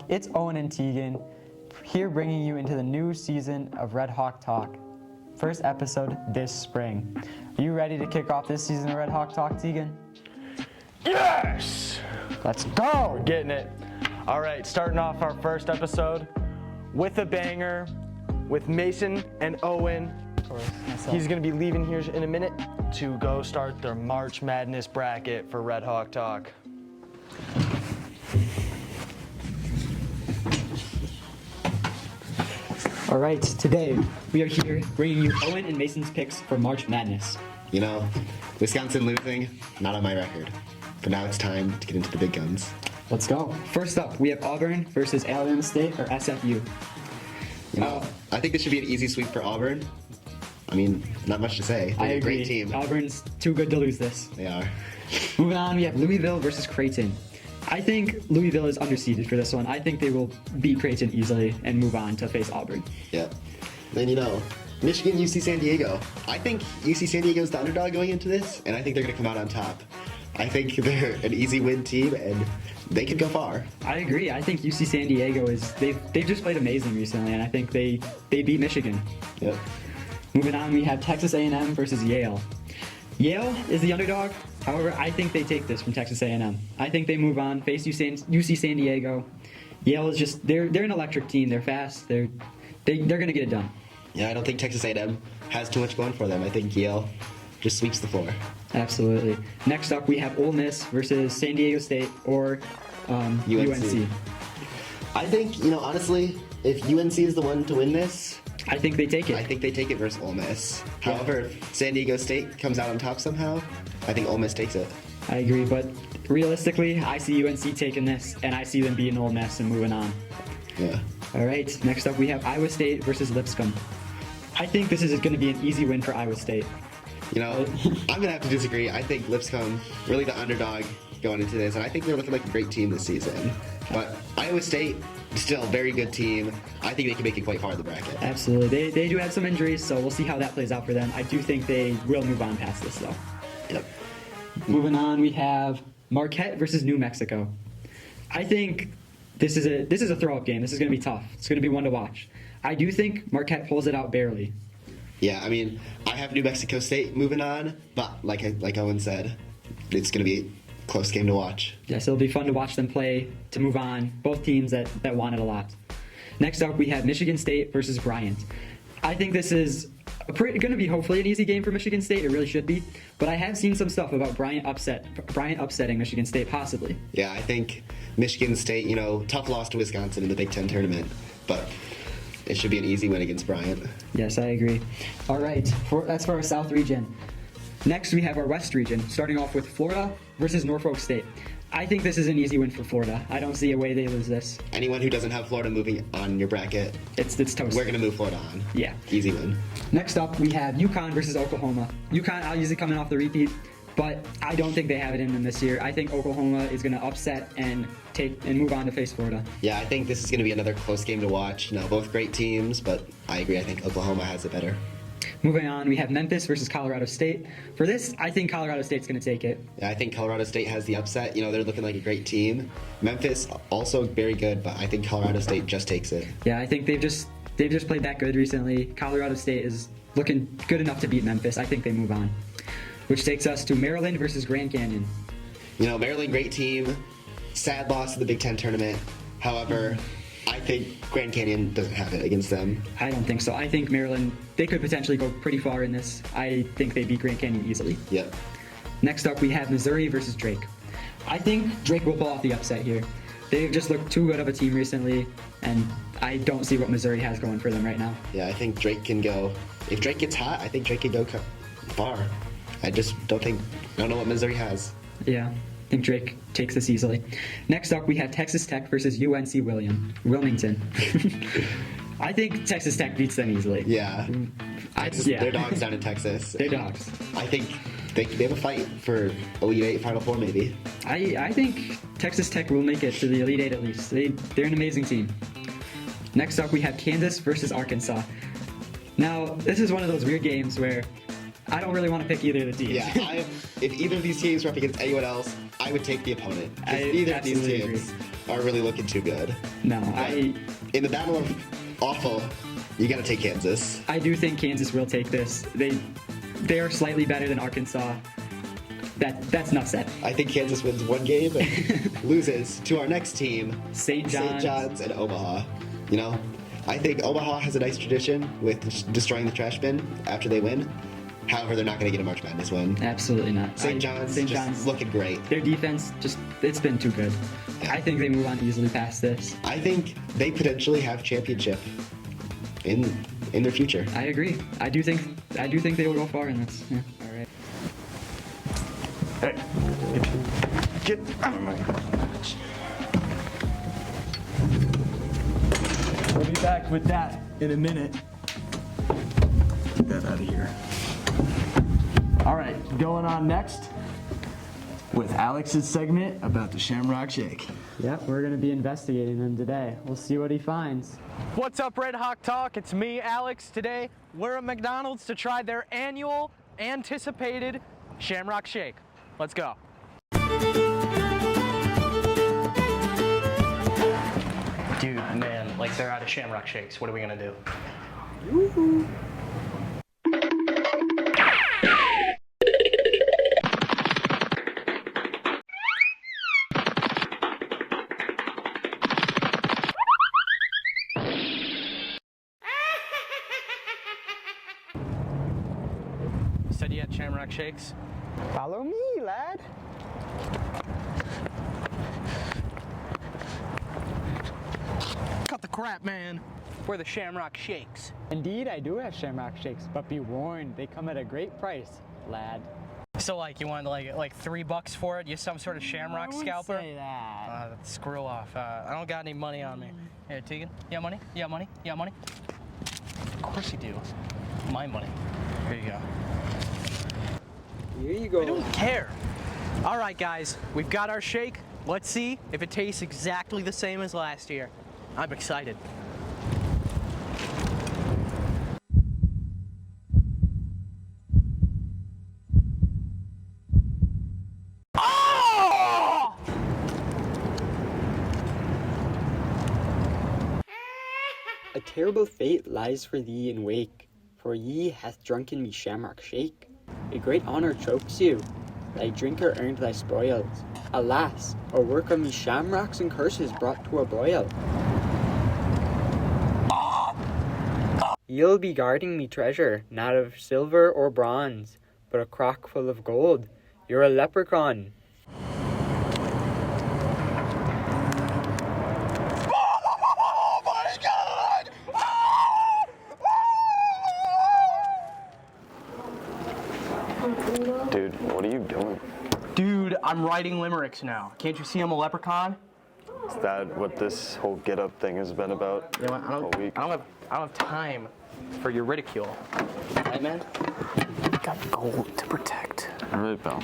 It's Owen and Tegan, here bringing you into the new season of Red Hawk Talk. First episode this spring. Are you ready to kick off this season of Red Hawk Talk, Tegan? Yes! Let's go! We're getting it. All right, starting off our first episode with a banger with Mason and Owen. Of course, myself. He's going to be leaving here in a minute to go start their March Madness bracket for Red Hawk Talk. All right, today we are here bringing you Owen and Mason's picks for March Madness. You know, Wisconsin losing, not on my record. But now it's time to get into the big guns. Let's go. First up, we have Auburn versus Alabama State or SFU. You know, I think this should be an easy sweep for Auburn. I mean, not much to say. They're I a agree. great team. Auburn's too good to lose this. They are. Moving on, we have Louisville versus Creighton. I think Louisville is underseeded for this one. I think they will beat Creighton easily and move on to face Auburn. Yeah. Then, you know, Michigan, UC San Diego. I think UC San Diego's the underdog going into this, and I think they're going to come out on top. I think they're an easy win team, and they could go far. I agree. I think UC San Diego they've just played amazing recently, and I think they beat Michigan. Yep. Moving on, we have Texas A&M versus Yale. Yale is the underdog. However, I think they take this from Texas A&M. I think they move on, face UC San Diego. Yale is just they're an electric team. They're fast. They're gonna get it done. Yeah, I don't think Texas A&M has too much going for them. I think Yale just sweeps the floor. Absolutely. Next up, we have Ole Miss versus San Diego State or UNC. I think, you know, honestly, if UNC is the one to win this, I think they take it. I think they take it versus Ole Miss. However, if San Diego State comes out on top somehow, I think Ole Miss takes it. I agree, but realistically, I see UNC taking this, and I see them beating Ole Miss and moving on. Yeah. All right, next up we have Iowa State versus Lipscomb. I think this is going to be an easy win for Iowa State. You know, I'm going to have to disagree. I think Lipscomb, really the underdog going into this, and I think they're looking like a great team this season. But Iowa State, still a very good team. I think they can make it quite far in the bracket. Absolutely. They do have some injuries, so we'll see how that plays out for them. I do think they will move on past this, though. Yep. Moving on, we have Marquette versus New Mexico. I think this is a throw-up game. This is going to be tough. It's going to be one to watch. I do think Marquette pulls it out barely. Yeah, I mean, I have New Mexico State moving on, but like Owen said, it's going to be a close game to watch. Yes, it'll be fun to watch them play to move on. Both teams that want it a lot. Next up, we have Michigan State versus Bryant. I think this is going to be hopefully an easy game for Michigan State. It really should be. But I have seen some stuff about Bryant upsetting Michigan State possibly. Yeah, I think Michigan State, you know, tough loss to Wisconsin in the Big Ten tournament, but it should be an easy win against Bryant. Yes, I agree. All right, that's for our South region. Next, we have our West region, starting off with Florida versus Norfolk State. I think this is an easy win for Florida. I don't see a way they lose this. Anyone who doesn't have Florida moving on your bracket, It's toast. we're going to move Florida on. Yeah. Easy win. Next up, we have UConn versus Oklahoma. UConn obviously coming off the repeat, but I don't think they have it in them this year. I think Oklahoma is going to upset and move on to face Florida. Yeah, I think this is going to be another close game to watch. You know, both great teams, but I agree. I think Oklahoma has it better. Moving on, we have Memphis versus Colorado State. For this, I think Colorado State's going to take it. Yeah, I think Colorado State has the upset. You know, they're looking like a great team. Memphis also very good, but I think Colorado State just takes it. Yeah, I think they've just played that good recently. Colorado State is looking good enough to beat Memphis. I think they move on. Which takes us to Maryland versus Grand Canyon. You know, Maryland, great team. Sad loss to the Big Ten tournament. However, I think Grand Canyon doesn't have it against them. I don't think so. I think Maryland, they could potentially go pretty far in this. I think they beat Grand Canyon easily. Yep. Next up, we have Missouri versus Drake. I think Drake will pull off the upset here. They've just looked too good of a team recently, and I don't see what Missouri has going for them right now. Yeah, I think Drake can go. If Drake gets hot, I think Drake can go far. I just don't know what Missouri has. Yeah, I think Drake takes this easily. Next up, we have Texas Tech versus UNC Wilmington. I think Texas Tech beats them easily. Yeah. Yeah. They're dogs down in Texas. They're dogs. I think they have a fight for Elite Eight, Final Four maybe. I think Texas Tech will make it to the Elite Eight at least. They're an amazing team. Next up, we have Kansas versus Arkansas. Now, this is one of those weird games where I don't really want to pick either of the teams. Yeah, if either of these teams were up against anyone else, I would take the opponent. 'Cause I neither of these absolutely teams are really looking too good. No, But in the battle of awful, you got to take Kansas. I do think Kansas will take this. They are slightly better than Arkansas. That's enough said. I think Kansas wins one game and loses to our next team, St. John's. and Omaha. You know, I think Omaha has a nice tradition with destroying the trash bin after they win. However, they're not going to get a March Madness win. Absolutely not. St. John's looking great. Their defense it's been too good. Yeah. I think they move on easily past this. I think they potentially have championship in their future. I agree. I do think they will go far in this. Yeah. All right. Hey, get out of my match. We'll be back with that in a minute. Get that out of here. All right, going on next with Alex's segment about the Shamrock Shake. Yep, we're going to be investigating them today. We'll see what he finds. What's up, Red Hawk Talk? It's me, Alex. Today, we're at McDonald's to try their annual anticipated Shamrock Shake. Let's go. Dude, man, like they're out of Shamrock Shakes. What are we gonna do? Woo-hoo. Said you had Shamrock Shakes? Follow me, lad. Cut the crap, man. We're the Shamrock Shakes. Indeed, I do have Shamrock Shakes, but be warned, they come at a great price, lad. So, like, you want like $3 for it? You some sort of Shamrock scalper? Say that. Screw off. I don't got any money on me. Here, Tegan. You got money? You got money? You got money? Of course you do. My money. Here you go. Here you go. I don't care. All right, guys, we've got our shake. Let's see if it tastes exactly the same as last year. I'm excited. Oh! A terrible fate lies for thee in wake, for ye hath drunken me Shamrock Shake. A great honor chokes you, thy drinker earned thy spoils. Alas, a work of me shamrocks and curses brought to a boil. Ye'll be guarding me treasure, not of silver or bronze, but a crock full of gold. You're a leprechaun. Oh my God! Dude, what are you doing? Dude, I'm writing limericks now. Can't you see I'm a leprechaun? Is that what this whole get-up thing has been about? You know what? all week? I don't have time for your ridicule. Right, man? Got gold to protect. All right, pal.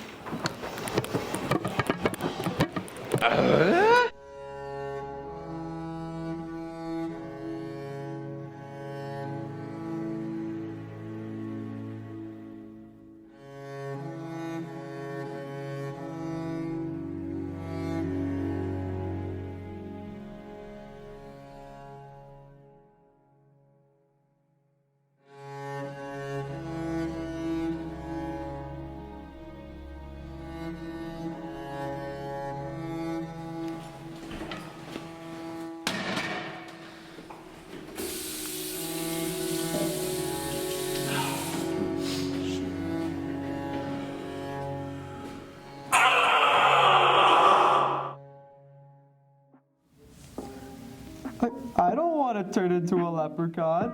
I don't want to turn into a leprechaun.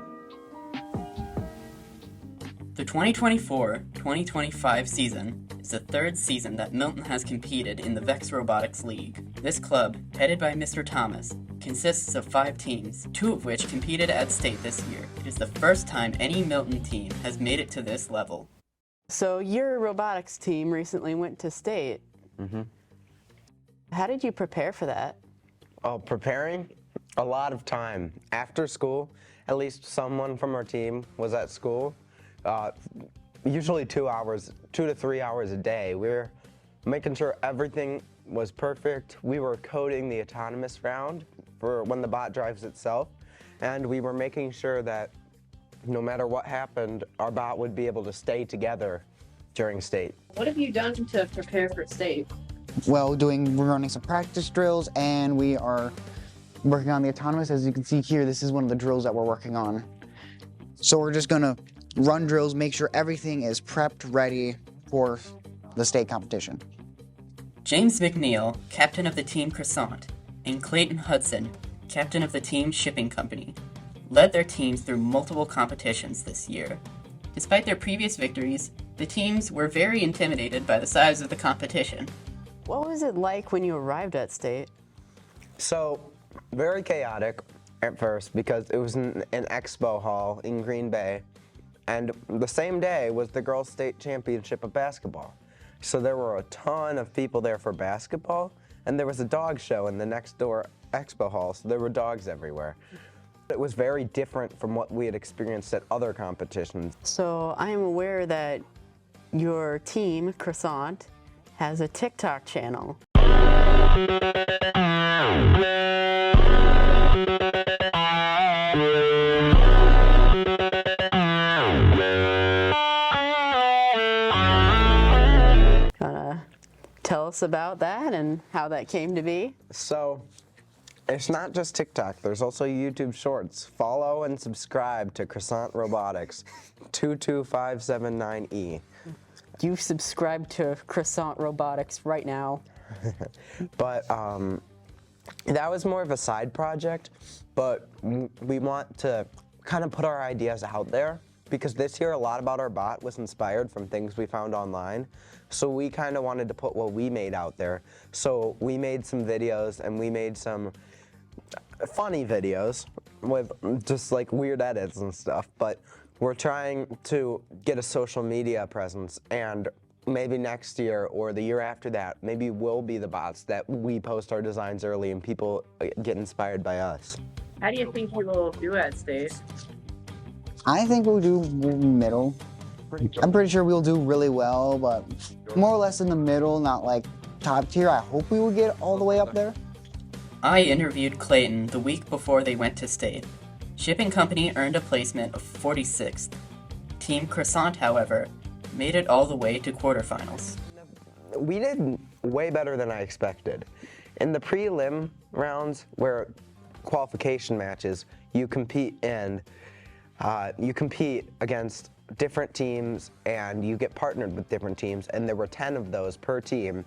The 2024-2025 season is the third season that Milton has competed in the Vex Robotics League. This club, headed by Mr. Thomas, consists of 5 teams, 2 of which competed at state this year. It is the first time any Milton team has made it to this level. So your robotics team recently went to state. Mm-hmm. How did you prepare for that? Oh, preparing? A lot of time. After school, at least someone from our team was at school. Usually 2 to 3 hours a day. We're making sure everything was perfect. We were coding the autonomous round for when the bot drives itself, and we were making sure that no matter what happened, our bot would be able to stay together during state. What have you done to prepare for state? Well, we're running some practice drills, and we are working on the autonomous. As you can see here, this is one of the drills that we're working on. So we're just gonna run drills, make sure everything is prepped, ready for the state competition. James McNeil, captain of the Team Croissant, and Clayton Hudson, captain of the Team Shipping Company, led their teams through multiple competitions this year. Despite their previous victories, the teams were very intimidated by the size of the competition. What was it like when you arrived at state? So, very chaotic at first because it was an expo hall in Green Bay, and the same day was the Girls State Championship of basketball. So there were a ton of people there for basketball, and there was a dog show in the next door expo hall, so there were dogs everywhere. It was very different from what we had experienced at other competitions. So I am aware that your team, Croissant, has a TikTok channel. Tell us about that and how that came to be. So, it's not just TikTok, there's also YouTube Shorts. Follow and subscribe to Croissant Robotics, 22579E. You subscribe to Croissant Robotics right now. But that was more of a side project, but we want to kind of put our ideas out there because this year a lot about our bot was inspired from things we found online. So we kind of wanted to put what we made out there. So we made some videos and we made some funny videos with just like weird edits and stuff, but we're trying to get a social media presence, and maybe next year or the year after that, maybe we'll be the bots that we post our designs early and people get inspired by us. How do you think you will do at state? I think we'll do middle. I'm pretty sure we'll do really well, but more or less in the middle, not like top tier. I hope we will get all the way up there. I interviewed Clayton the week before they went to state. Shipping Company earned a placement of 46th. Team Croissant, however, made it all the way to quarterfinals. We did way better than I expected. In the prelim rounds, where qualification matches, you compete against different teams and you get partnered with different teams, and there were 10 of those per team.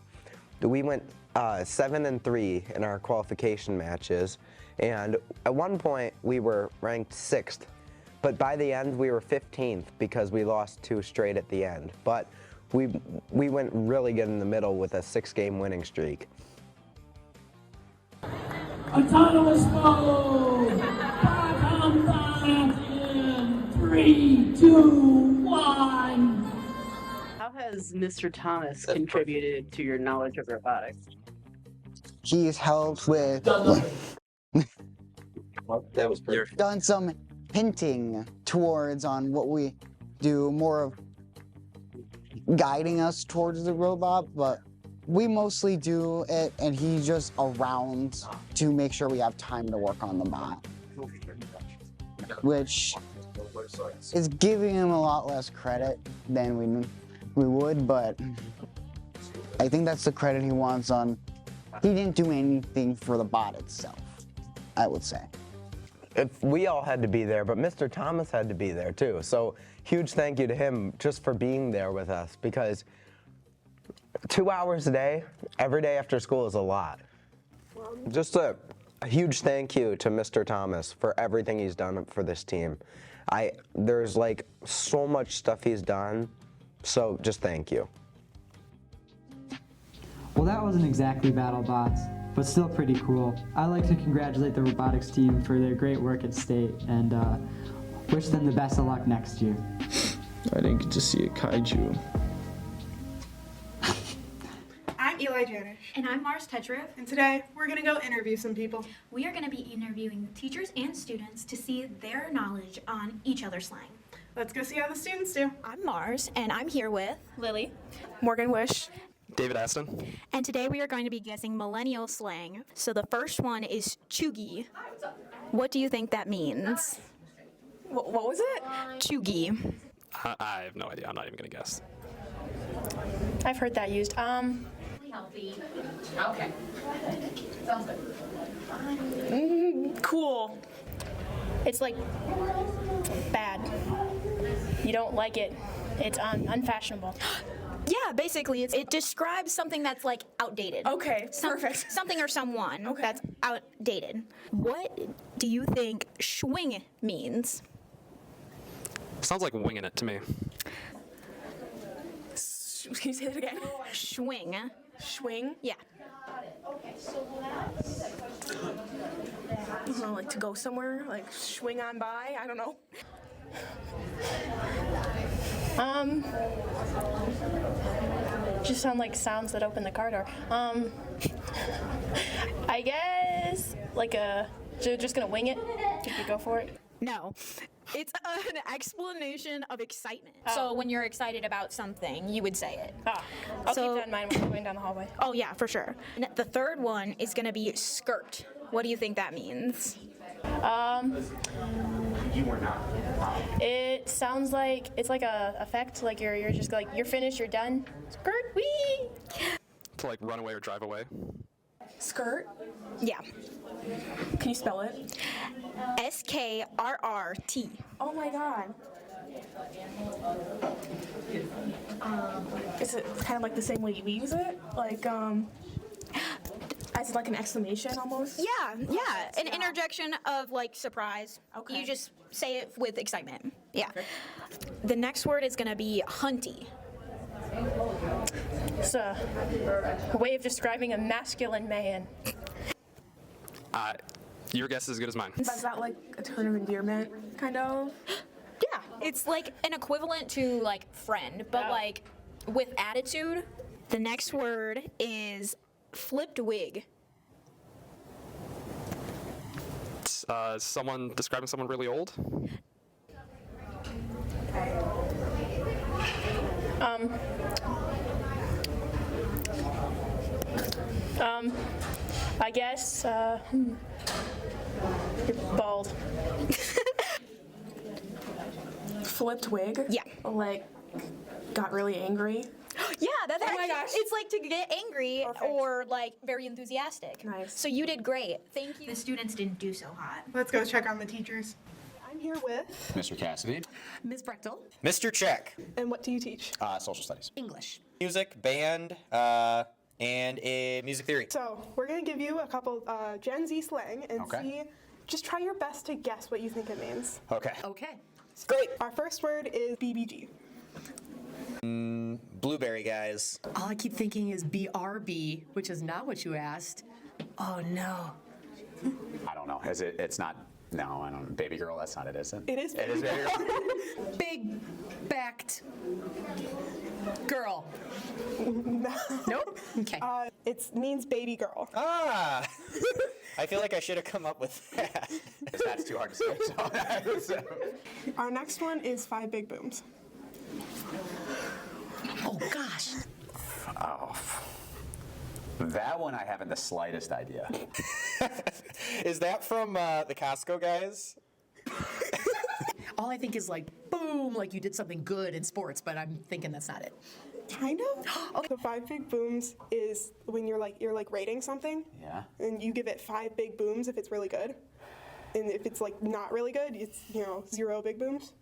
We went 7-3 in our qualification matches, and at one point we were ranked 6th, but by the end we were 15th because we lost 2 straight at the end. But we went really good in the middle with a 6-game winning streak. Autonomous mode! 5 on 5 in 3, 2, 1! How has Mr. Thomas contributed to your knowledge of robotics? He's helped with That was perfect. done some hinting towards on what we do, more of guiding us towards the robot, but we mostly do it, and he's just around to make sure we have time to work on the bot, which is giving him a lot less credit than we would, but I think that's the credit he wants on. He didn't do anything for the bot itself, I would say. We all had to be there, but Mr. Thomas had to be there too. So huge thank you to him just for being there with us, because 2 hours a day, every day after school is a lot. Just a huge thank you to Mr. Thomas for everything he's done for this team. There's like so much stuff he's done, so just thank you. Well, that wasn't exactly BattleBots, but still pretty cool. I'd like to congratulate the robotics team for their great work at state and wish them the best of luck next year. I didn't get to see a kaiju. I'm Eli Janish. And I'm Mars Tetrov. And today, we're going to go interview some people. We are going to be interviewing teachers and students to see their knowledge on each other's slang. Let's go see how the students do. I'm Mars, and I'm here with Lily, Morgan Wish, David Aston. And today we are going to be guessing millennial slang. So the first one is chuggy. What do you think that means? What was it? Chuggy. I have no idea. I'm not even going to guess. I've heard that used. Healthy. Okay. Sounds good. Cool. It's like bad. You don't like it. It's unfashionable. Yeah, basically, it describes something that's like outdated. Okay, perfect. Something or someone that's outdated. What do you think schwing means? Sounds like winging it to me. Can you say that again? Schwing. Schwing? Yeah. Like to go somewhere, like swing on by. I don't know. Just sound like sounds that open the car door. I guess like so you're just gonna wing it. If you go for it. No. It's an explanation of excitement. So when you're excited about something, you would say it. I'll keep that in mind when I'm going down the hallway. Oh yeah, for sure. And the third one is gonna be skirt. What do you think that means? It sounds like it's like a effect, like you're just like you're finished, you're done. Skirt, wee. To like run away or drive away. Skirt. Yeah. Can you spell it? SKRRT. Oh my god. Is it kind of like the same way we use it? Like as like an exclamation almost? Yeah. An interjection of like surprise. Okay. You just say it with excitement. Yeah. The next word is gonna be hunty. It's a way of describing a masculine man. Your guess is as good as mine. Is that like a term of endearment, kind of? Yeah, it's like an equivalent to like friend, but like with attitude. The next word is flipped wig. Someone describing someone really old? I guess, you're bald. Flipped wig? Yeah. Like, got really angry? Yeah, that's Oh my gosh. It's like to get angry or like very enthusiastic. Nice. So you did great. Thank you. The students didn't do so hot. Let's go check on the teachers. I'm here with Mr. Cassidy. Ms. Brechtel. Mr. Check. And what do you teach? Social studies. English. Music, band, and music theory. So we're gonna give you a couple Gen Z slang and Okay. see. Just try your best to guess what you think it means. Okay. Okay. Great. Our first word is BBG. Blueberry guys. All I keep thinking is BRB, which is not what you asked. Oh no. I don't know. Is it? It's not. No, I don't. Baby girl. That's not it, is it? It is. It is baby girl. Big backed girl. Nope. Okay. It means baby girl. Ah! I feel like I should have come up with that. That's too hard to say. Our next one is 5 big booms. Oh gosh. Oh. That one I haven't the slightest idea. Is that from the Costco guys? All I think is like boom, like you did something good in sports, but I'm thinking that's not it. Kind of. So 5 big booms is when you're like rating something. Yeah. And you give it 5 big booms if it's really good. And if it's like not really good, it's 0 big booms.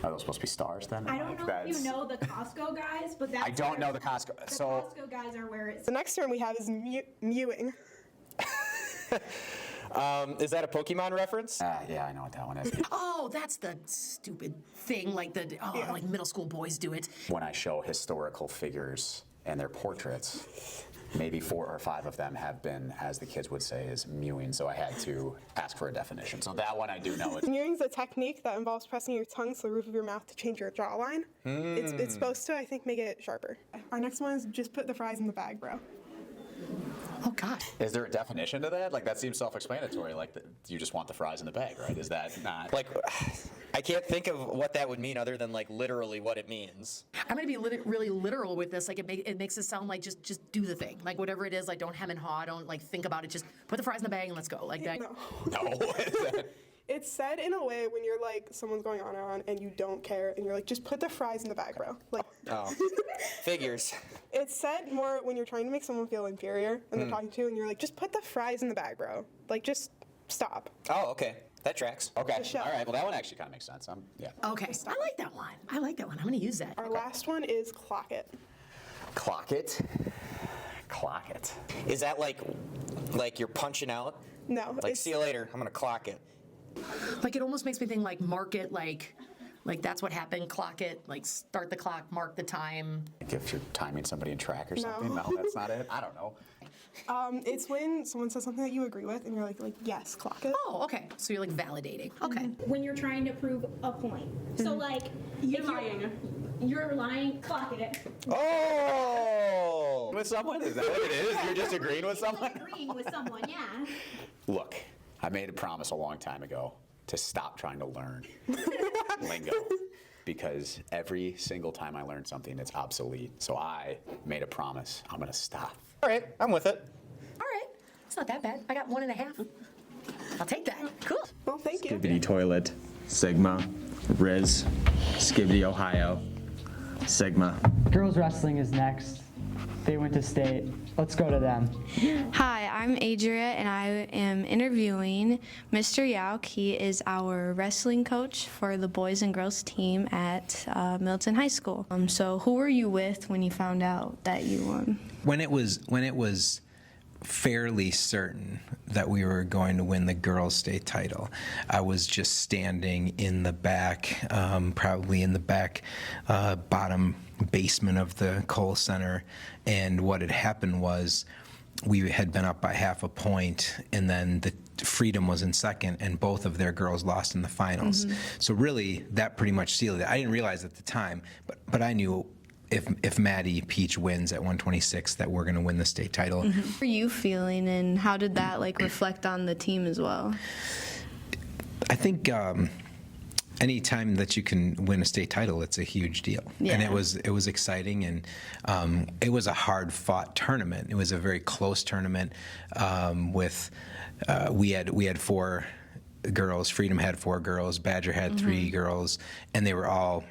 Are those supposed to be stars then? I don't know if you know the Costco guys, but that's I don't know the Costco. The So Costco guys are where it's. The next term we have is mewing. Is that a Pokemon reference? yeah, I know what that one is. Oh, that's the stupid thing, like like middle school boys do it. When I show historical figures and their portraits, maybe 4 or 5 of them have been, as the kids would say, is mewing. So I had to ask for a definition. So that one I do know. Mewing is a technique that involves pressing your tongue to the roof of your mouth to change your jawline. It's supposed to, I think, make it sharper. Our next one is just put the fries in the bag, bro. Oh God. Is there a definition to that? Like that seems self-explanatory. Like you just want the fries in the bag, right? Is that not Like, I can't think of what that would mean other than like literally what it means. I'm gonna be really literal with this. Like it makes it sound like just do the thing. Like whatever it is, like don't hem and haw, don't like think about it. Just put the fries in the bag and let's go. Like that. No. It's said in a way when you're like someone's going on and you don't care and you're like, just put the fries in the bag, bro. Like. Oh, figures. It's said more when you're trying to make someone feel inferior and they're talking to you and you're like, just put the fries in the bag, bro. Like just stop. Oh, okay. That tracks. Okay. Michelle. All right. Well, that one actually kind of makes sense. Yeah. Okay. I like that one. I like that one. I'm gonna use that. Our last one is clock it. Clock it. Clock it. Is that like you're punching out? No. Like see you later. I'm gonna clock it. Like it almost makes me think like mark it, like that's what happened. Clock it. Like start the clock, mark the time. Like if you're timing somebody in track or something. No, that's not it. I don't know. It's when someone says something that you agree with and you're like yes, clock it. Oh, okay. So you're like validating. Okay. When you're trying to prove a point. So like You're lying. You're lying, clock it. Oh! With someone? Is that what it is? You're just agreeing with someone? Agreeing with someone, yeah. Look, I made a promise a long time ago to stop trying to learn lingo. Because every single time I learn something, it's obsolete. So I made a promise. I'm going to stop. All right, I'm with it. All right. It's not that bad. I got 1.5. I'll take that. Cool. Well, thank you. Skibbity Toilet, Sigma, Riz, Skibbity Ohio, Sigma. Girls wrestling is next. They went to state. Let's go to them. Hi, I'm Adria, and I am interviewing Mr. Yauk. He is our wrestling coach for the boys and girls team at Milton High School. So who were you with when you found out that you won? When it was fairly certain that we were going to win the girls' state title, I was just standing in the back, probably in the back bottom basement of the Cole Center, and what had happened was we had been up by half a point, and then the Freedom was in second, and both of their girls lost in the finals. So really, that pretty much sealed it. I didn't realize at the time, but I knew if Maddie Peach wins at 126 that we're going to win the state title. How were you feeling, and how did that reflect on the team as well? I think any time that you can win a state title, it's a huge deal. Yeah. And it was exciting, and it was a hard-fought tournament. It was a very close tournament. We had 4 girls. Freedom had 4 girls. Badger had 3 girls, and they were all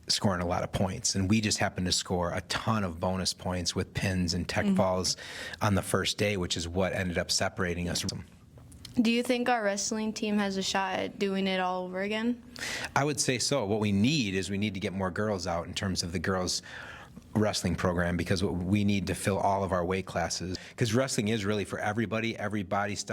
scoring a lot of points. And we just happened to score a ton of bonus points with pins and tech falls on the first day, which is what ended up separating us. Do you think our wrestling team has a shot at doing it all over again? I would say so. What we need to get more girls out in terms of the girls' wrestling program, because we need to fill all of our weight classes. Because wrestling is really for everybody, everybody's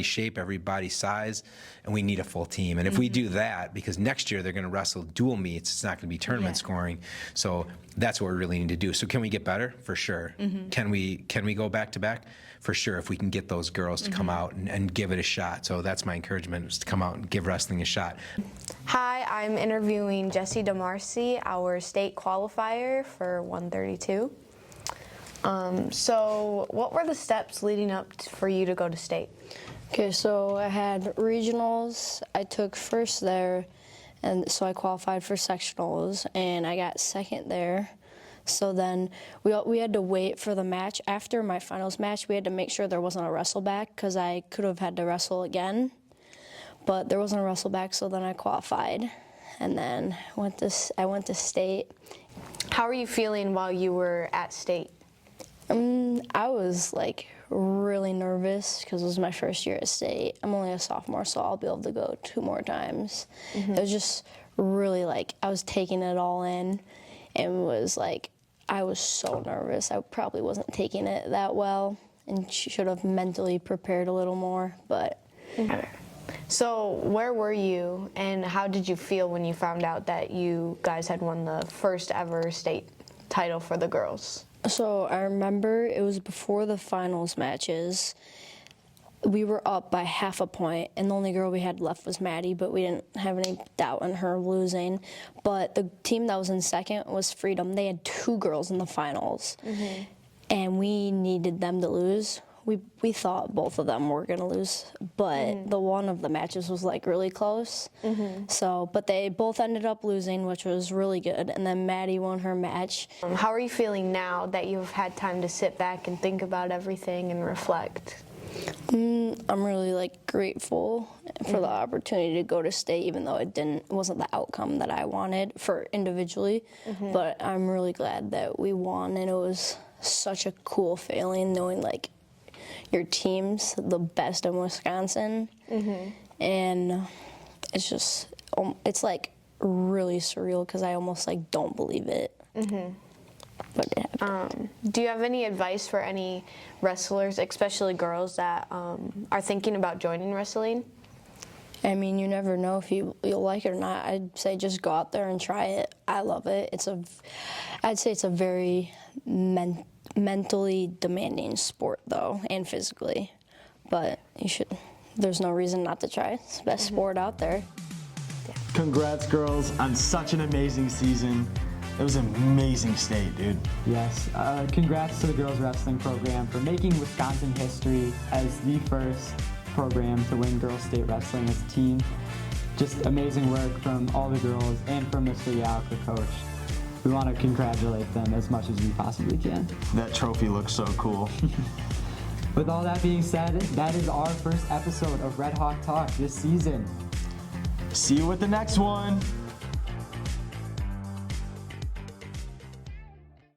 shape, everybody's size, and we need a full team. And if we do that, because next year they're going to wrestle dual meets, it's not going to be tournament scoring. So that's what we really need to do. So can we get better? For sure. Can we go back to back? For sure, if we can get those girls to come out and give it a shot. So that's my encouragement, is to come out and give wrestling a shot. Hi, I'm interviewing Jessie DeMarcy, our state qualifier for 132. So what were the steps leading up for you to go to state? Okay, so I had regionals. I took first there, and so I qualified for sectionals, and I got second there. So then we had to wait for the match. After my finals match, we had to make sure there wasn't a wrestle back, because I could have had to wrestle again. But there wasn't a wrestle back, so then I qualified. And then I went to state. How are you feeling while you were at state? I was really nervous because it was my first year at state. I'm only a sophomore, so I'll be able to go 2 more times. It was just really I was taking it all in, and I was so nervous. I probably wasn't taking it that well, and should have mentally prepared a little more, but. So where were you, and how did you feel when you found out that you guys had won the first ever state title for the girls? So I remember it was before the finals matches. We were up by half a point, and the only girl we had left was Maddie, but we didn't have any doubt in her losing. But the team that was in second was Freedom. They had 2 girls in the finals, and we needed them to lose. we thought both of them were gonna lose, but the one of the matches was like really close. So, but they both ended up losing, which was really good. And then Maddie won her match. How are you feeling now that you've had time to sit back and think about everything and reflect? I'm really like grateful for the opportunity to go to state, even though it wasn't the outcome that I wanted for individually. But I'm really glad that we won, and it was such a cool feeling knowing like your team's the best in Wisconsin, and it's just it's like really surreal because I almost like don't believe it. But it happened. Do you have any advice for any wrestlers, especially girls that are thinking about joining wrestling? I mean, you never know if you'll like it or not. I'd say just go out there and try it. I love it. I'd say it's a very mentally demanding sport, though, and physically. But there's no reason not to try. It's the best sport out there. Congrats, girls, on such an amazing season. It was an amazing state, dude. Yes. Congrats to the girls wrestling program for making Wisconsin history as the first program to win girls state wrestling as a team. Just amazing work from all the girls and from Mr. Yao, the coach. We want to congratulate them as much as we possibly can. That trophy looks so cool. With all that being said, that is our first episode of Red Hawk Talk this season. See you with the next one.